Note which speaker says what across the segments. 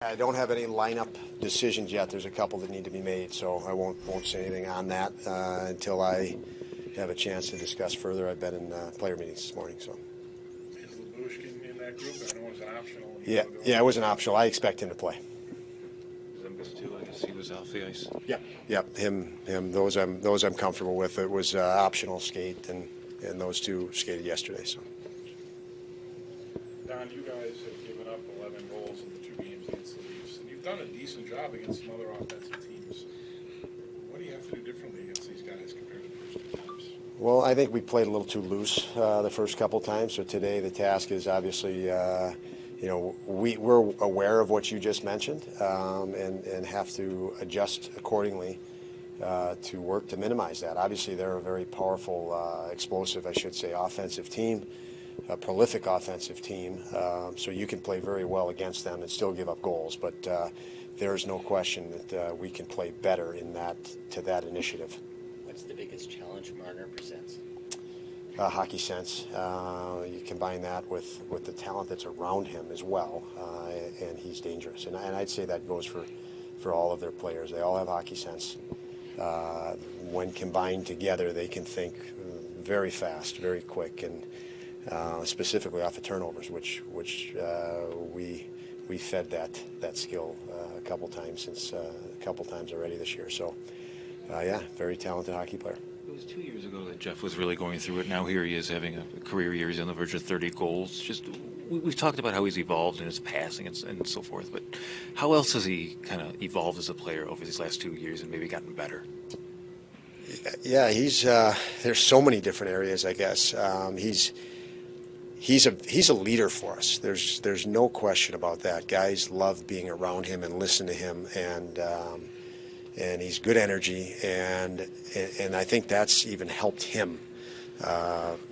Speaker 1: I don't have any lineup decisions yet. There's a couple that need to be made, so I won't say anything on that until I have a chance to discuss further. I've been in player meetings this morning, so.
Speaker 2: Is Labushkin in that group? I know it was an optional.
Speaker 1: Yeah, it was an optional. I expect him to play.
Speaker 3: Zumbas too, I guess he was off the ice.
Speaker 1: Yep. Him. Those I'm comfortable with. It was optional skate, and those two skated yesterday. So.
Speaker 2: Don, you guys have given up 11 goals in the 2 games against the Leafs, and you've done a decent job against some other offensive teams. What do you have to do differently against these guys compared to the first 2 times?
Speaker 1: Well, I think we played a little too loose the first couple times. So today the task is obviously, we're aware of what you just mentioned and have to adjust accordingly to work to minimize that. Obviously, they're a very powerful, explosive, I should say, offensive team. A prolific offensive team, so you can play very well against them and still give up goals. But there's no question that we can play better in that initiative.
Speaker 4: What's the biggest challenge Marner presents?
Speaker 1: Hockey sense. You combine that with the talent that's around him as well, and he's dangerous. And I'd say that goes for all of their players. They all have hockey sense. When combined together, they can think very fast, very quick, and specifically off of turnovers, which we fed that skill a couple times already this year. So very talented hockey player.
Speaker 3: It was 2 years ago that Jeff was really going through it. Now here he is having a career year. He's on the verge of 30 goals. Just we've talked about how he's evolved in his passing and so forth, but how else has he kind of evolved as a player over these last 2 years and maybe gotten better?
Speaker 1: Yeah, he's there's so many different areas, I guess. He's a leader for us. There's no question about that. Guys love being around him and listen to him, and he's good energy, and I think that's even helped him,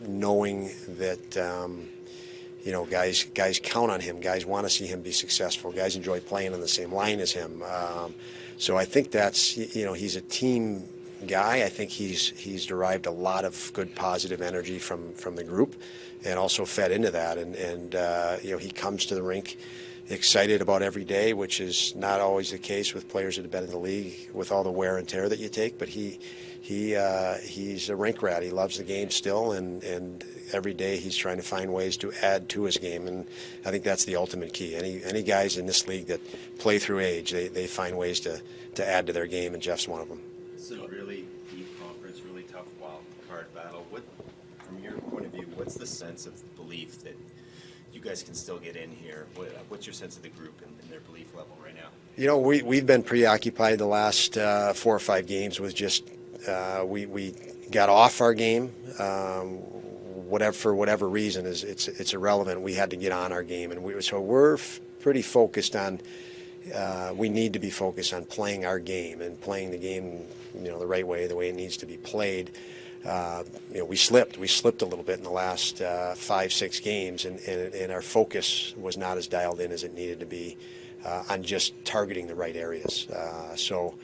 Speaker 1: knowing that guys count on him. Guys want to see him be successful. Guys enjoy playing on the same line as him. So I think that's he's a team guy. I think he's derived a lot of good positive energy from the group, and also fed into that. And he comes to the rink excited about every day, which is not always the case with players that have been in the league with all the wear and tear that you take. But he's a rink rat. He loves the game still, and every day he's trying to find ways to add to his game. And I think that's the ultimate key. Any guys in this league that play through age, they find ways to add to their game, and Jeff's one of them.
Speaker 5: It's a really deep conference, really tough wild card battle. From your point of view, what's the sense of belief that you guys can still get in here? What's your sense of the group and their belief level right now?
Speaker 1: We've been preoccupied the last 4 or 5 games with just we got off our game. For whatever reason, it's irrelevant. We had to get on our game, and we're pretty focused on. We need to be focused on playing our game and playing the game, the right way, the way it needs to be played. We slipped a little bit in the last 5-6 games, and our focus was not as dialed in as it needed to be on just targeting the right areas. So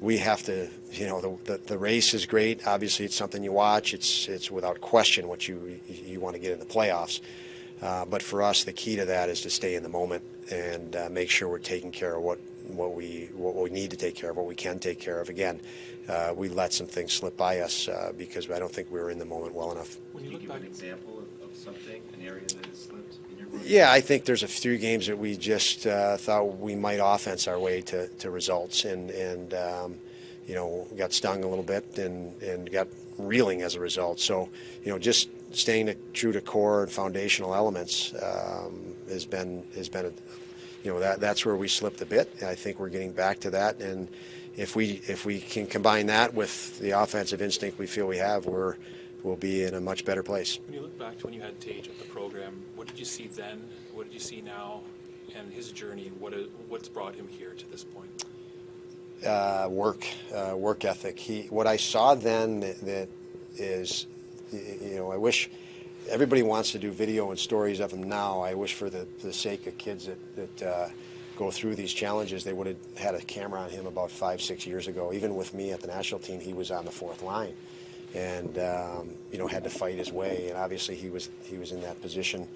Speaker 1: we have to, the race is great. Obviously, it's something you watch. It's without question what you want to get in the playoffs. But for us, the key to that is to stay in the moment and make sure we're taking care of what we need to take care of, what we can take care of. Again, we let some things slip by us because I don't think we were in the moment well enough.
Speaker 5: Can you give an example of something, an area that has slipped in your mind?
Speaker 1: Yeah, I think there's a few games that we just thought we might offense our way to results, and got stung a little bit and got reeling as a result. So, just staying true to core and foundational elements has been that's where we slipped a bit. And I think we're getting back to that, and if we can combine that with the offensive instinct we feel we have, we'll be in a much better place.
Speaker 6: When you look back to when you had Tage at the program, what did you see then? What did you see now? And his journey, what's brought him here to this point?
Speaker 1: Work ethic. What I saw then that is, I wish everybody wants to do video and stories of him now. I wish for the sake of kids that go through these challenges, they would have had a camera on him about 5-6 years ago. Even with me at the national team, he was on the 4th line, and had to fight his way. And obviously, he was in that position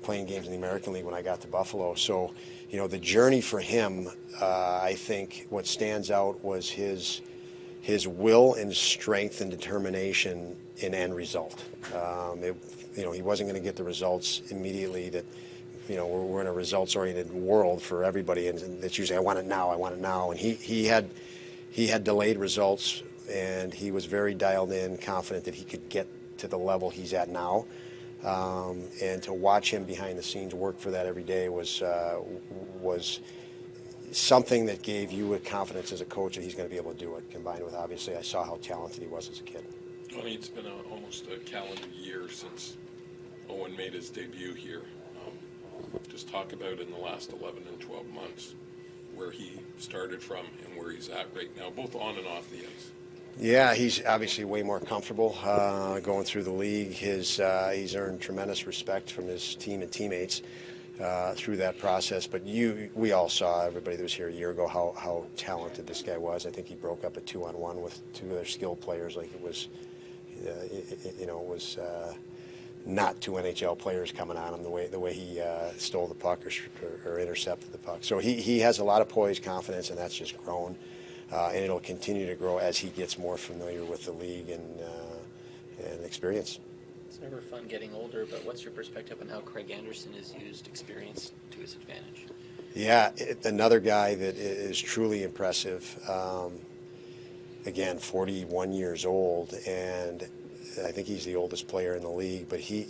Speaker 1: playing games in the American League when I got to Buffalo. So, the journey for him, I think what stands out was his will and strength and determination in end result. He wasn't going to get the results immediately that, we're in a results-oriented world for everybody, and it's usually, I want it now. And he had delayed results, and he was very dialed in, confident that he could get to the level he's at now. And to watch him behind the scenes work for that every day was something that gave you a confidence as a coach that he's going to be able to do it, combined with, obviously, I saw how talented he was as a kid.
Speaker 7: I mean, it's been almost a calendar year since Owen made his debut here. Just talk about in the last 11 and 12 months where he started from and where he's at right now, both on and off the ice.
Speaker 1: Yeah, he's obviously way more comfortable going through the league. He's earned tremendous respect from his team and teammates through that process. But we all saw, everybody that was here a year ago, how talented this guy was. I think he broke up a 2-on-1 with two other skilled players. Like it was not two NHL players coming on him the way he stole the puck or intercepted the puck. So he has a lot of poise, confidence, and that's just grown. And it'll continue to grow as he gets more familiar with the league and experience.
Speaker 4: It's never fun getting older, but what's your perspective on how Craig Anderson has used experience to his advantage?
Speaker 1: Yeah, another guy that is truly impressive. Again, 41 years old, and I think he's the oldest player in the league, but he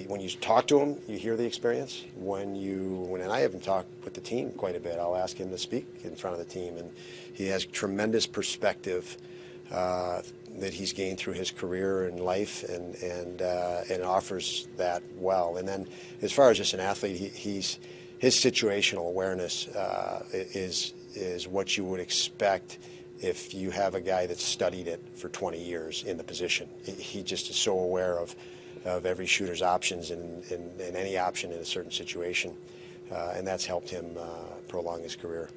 Speaker 1: when you talk to him, you hear the experience. And I haven't talked with the team quite a bit, I'll ask him to speak in front of the team, and he has tremendous perspective that he's gained through his career and life, and offers that well. And then, as far as just an athlete, his situational awareness is what you would expect if you have a guy that's studied it for 20 years in the position. He just is so aware of every shooter's options and any option in a certain situation. And that's helped him prolong his career.